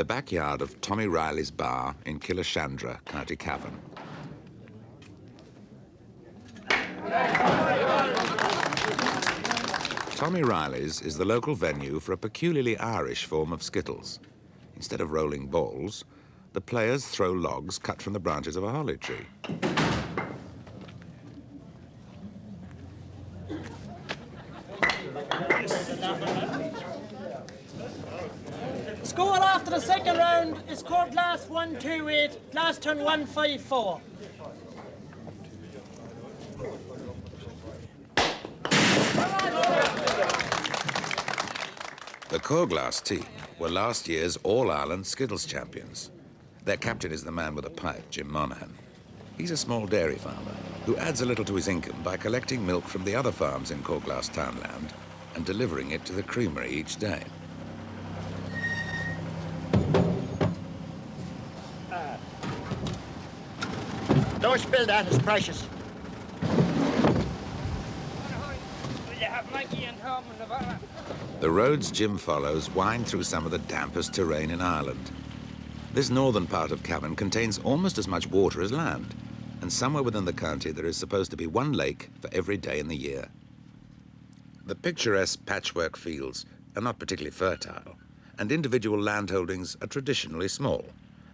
the backyard of Tommy Riley's bar in Killeshandra, County Cavan. Tommy Riley's is the local venue for a peculiarly Irish form of skittles. Instead of rolling balls, the players throw logs cut from the branches of a holly tree. Score after the second round is scored last 128, last turn 154. The Corglass team were last year's All-Ireland Skittles champions. Their captain is the man with a pipe, Jim Monaghan. He's a small dairy farmer who adds a little to his income by collecting milk from the other farms in Corglass townland and delivering it to the creamery each day. Don't spill that, it's precious. The roads Jim follows wind through some of the dampest terrain in Ireland. This northern part of Cavan contains almost as much water as land, and somewhere within the county there is supposed to be one lake for every day in the year. The picturesque patchwork fields are not particularly fertile, and individual landholdings are traditionally small,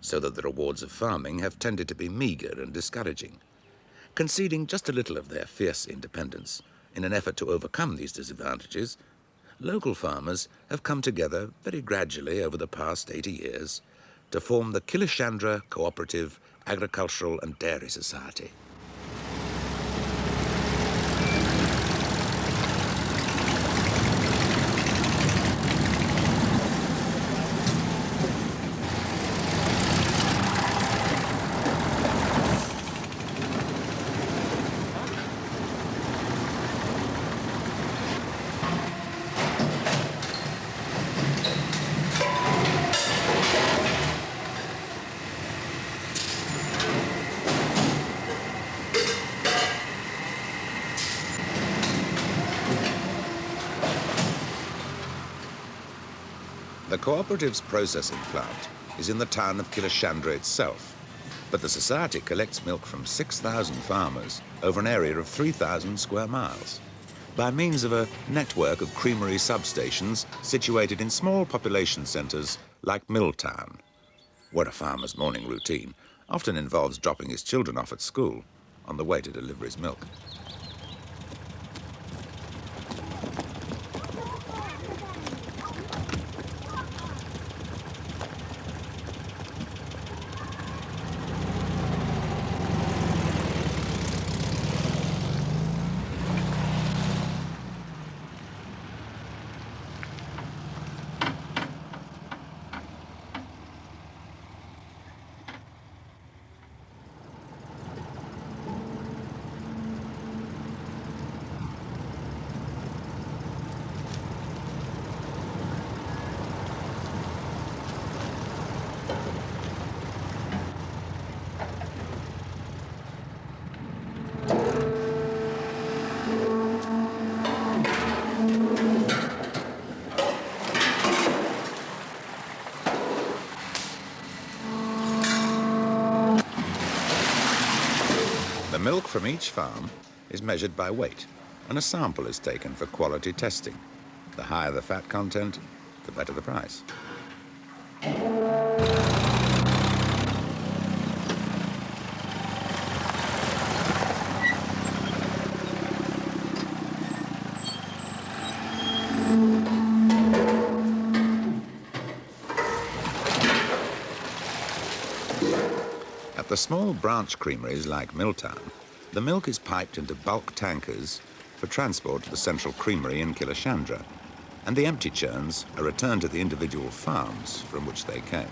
so that the rewards of farming have tended to be meagre and discouraging. Conceding just a little of their fierce independence in an effort to overcome these disadvantages, local farmers have come together very gradually over the past 80 years to form the Killeshandra Cooperative Agricultural and Dairy Society. The cooperative's processing plant is in the town of Killeshandra itself, but the society collects milk from 6,000 farmers over an area of 3,000 square miles by means of a network of creamery substations situated in small population centres like Miltown, where a farmer's morning routine often involves dropping his children off at school on the way to deliver his milk. The milk from each farm is measured by weight, and a sample is taken for quality testing. The higher the fat content, the better the price. At the small branch creameries like Miltown, the milk is piped into bulk tankers for transport to the central creamery in Killeshandra, and the empty churns are returned to the individual farms from which they came.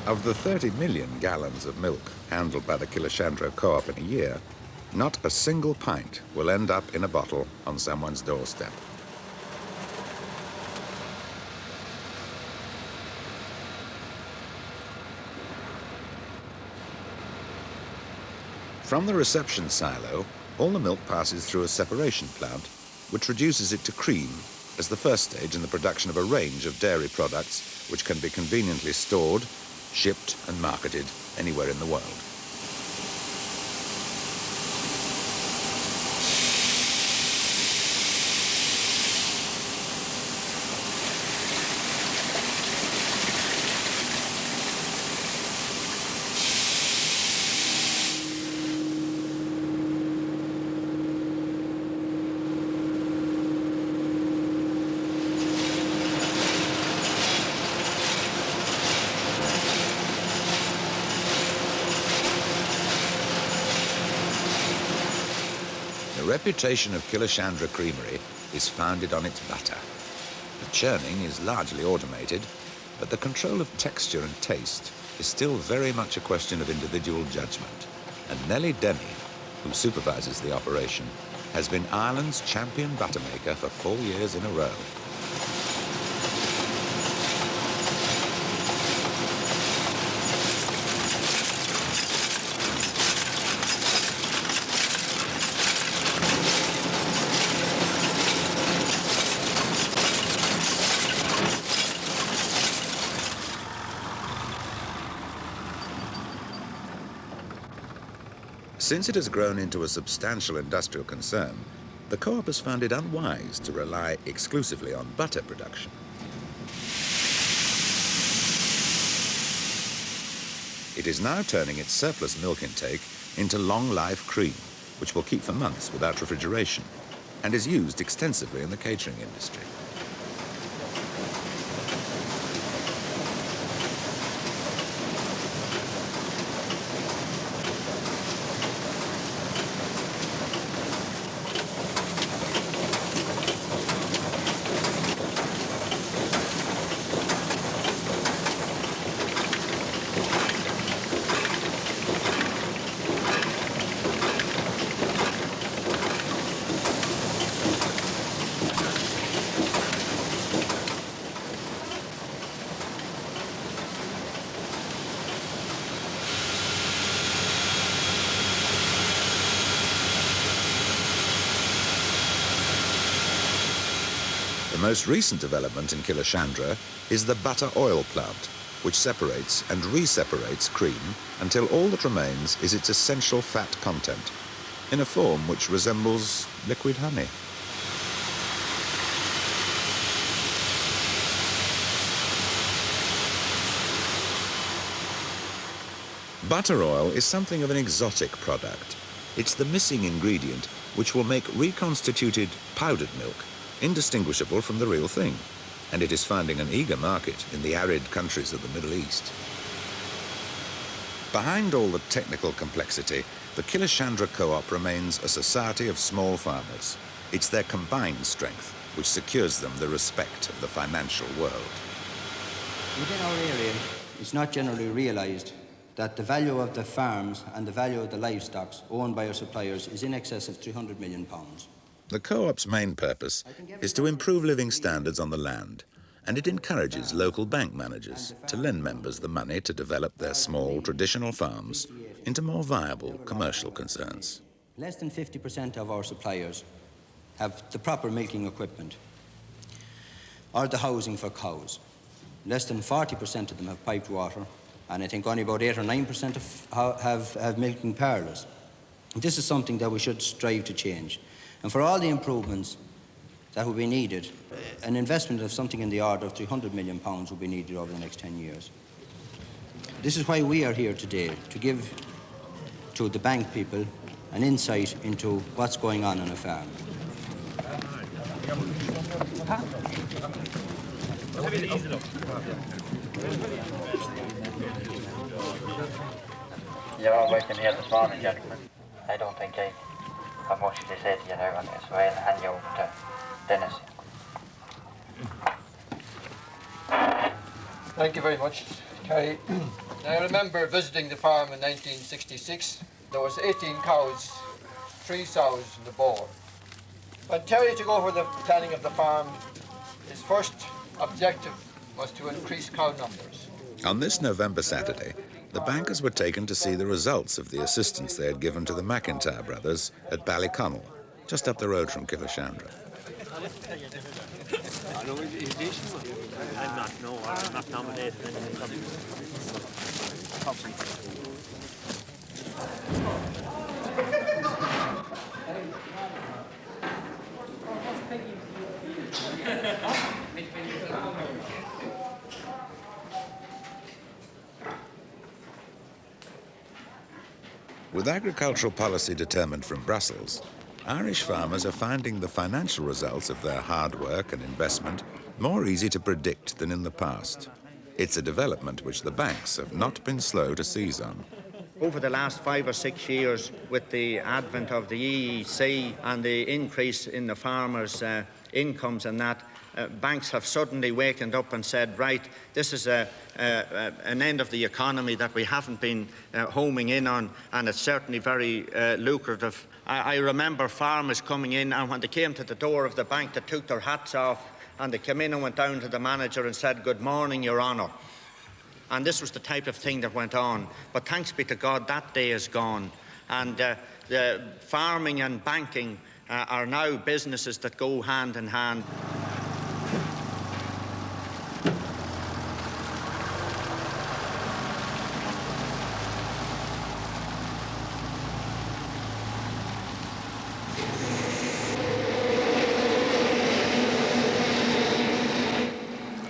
Of the 30 million gallons of milk handled by the Killeshandra Co-op in a year, not a single pint will end up in a bottle on someone's doorstep. From the reception silo, all the milk passes through a separation plant, which reduces it to cream as the first stage in the production of a range of dairy products which can be conveniently stored, shipped and marketed anywhere in the world. The reputation of Killeshandra Creamery is founded on its butter. The churning is largely automated, but the control of texture and taste is still very much a question of individual judgment. And Nellie Demi, who supervises the operation, has been Ireland's champion buttermaker for 4 years in a row. Since it has grown into a substantial industrial concern, the co-op has found it unwise to rely exclusively on butter production. It is now turning its surplus milk intake into long-life cream, which will keep for months without refrigeration, and is used extensively in the catering industry. The most recent development in Killeshandra is the butter oil plant, which separates and re-separates cream until all that remains is its essential fat content, in a form which resembles liquid honey. Butter oil is something of an exotic product. It's the missing ingredient which will make reconstituted powdered milk indistinguishable from the real thing, and it is finding an eager market in the arid countries of the Middle East. Behind all the technical complexity, the Killeshandra Co-op remains a society of small farmers. It's their combined strength which secures them the respect of the financial world. Within our area, it's not generally realised that the value of the farms and the value of the livestock owned by our suppliers is in excess of £300 million. The co-op's main purpose is to improve living standards on the land, and it encourages local bank managers to lend members the money to develop their small, traditional farms into more viable commercial concerns. Less than 50% of our suppliers have the proper milking equipment or the housing for cows. Less than 40% of them have piped water, and I think only about 8 or 9% have milking parlours. This is something that we should strive to change. And for all the improvements that will be needed, an investment of something in the order of £300 million will be needed over the next 10 years. This is why we are here today, to give to the bank people an insight into what's going on a farm. You're working here this morning, gentlemen. I don't think I have much to say to you now on this, so I'll hand you over to Dennis. Thank you very much. I remember visiting the farm in 1966. There was 18 cows, 3 sows in the board. When Terry took over the planning of the farm, his first objective was to increase cow numbers. On this November Saturday, the bankers were taken to see the results of the assistance they had given to the McIntyre brothers at Ballyconnell, just up the road from Killeshandra. I'm not nominated in With agricultural policy determined from Brussels, Irish farmers are finding the financial results of their hard work and investment more easy to predict than in the past. It's a development which the banks have not been slow to seize on. Over the last 5 or 6 years, with the advent of the EEC and the increase in the farmers' incomes and that, banks have suddenly wakened up and said, right, this is an end of the economy that we haven't been homing in on, and it's certainly very lucrative. I remember farmers coming in, and when they came to the door of the bank, they took their hats off, and they came in and went down to the manager and said, "Good morning, Your Honour." And this was the type of thing that went on. But thanks be to God, that day is gone. And the farming and banking are now businesses that go hand in hand.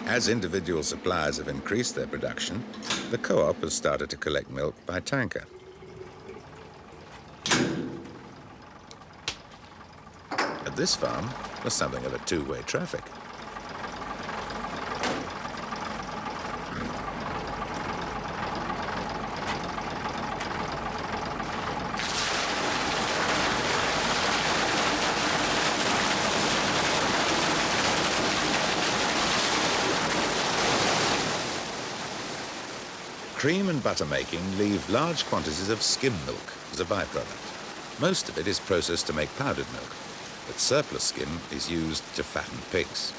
As individual suppliers have increased their production, the co-op has started to collect milk by tanker. At this farm, there's something of a two-way traffic. Cream and butter making leave large quantities of skim milk as a byproduct. Most of it is processed to make powdered milk, but surplus skim is used to fatten pigs.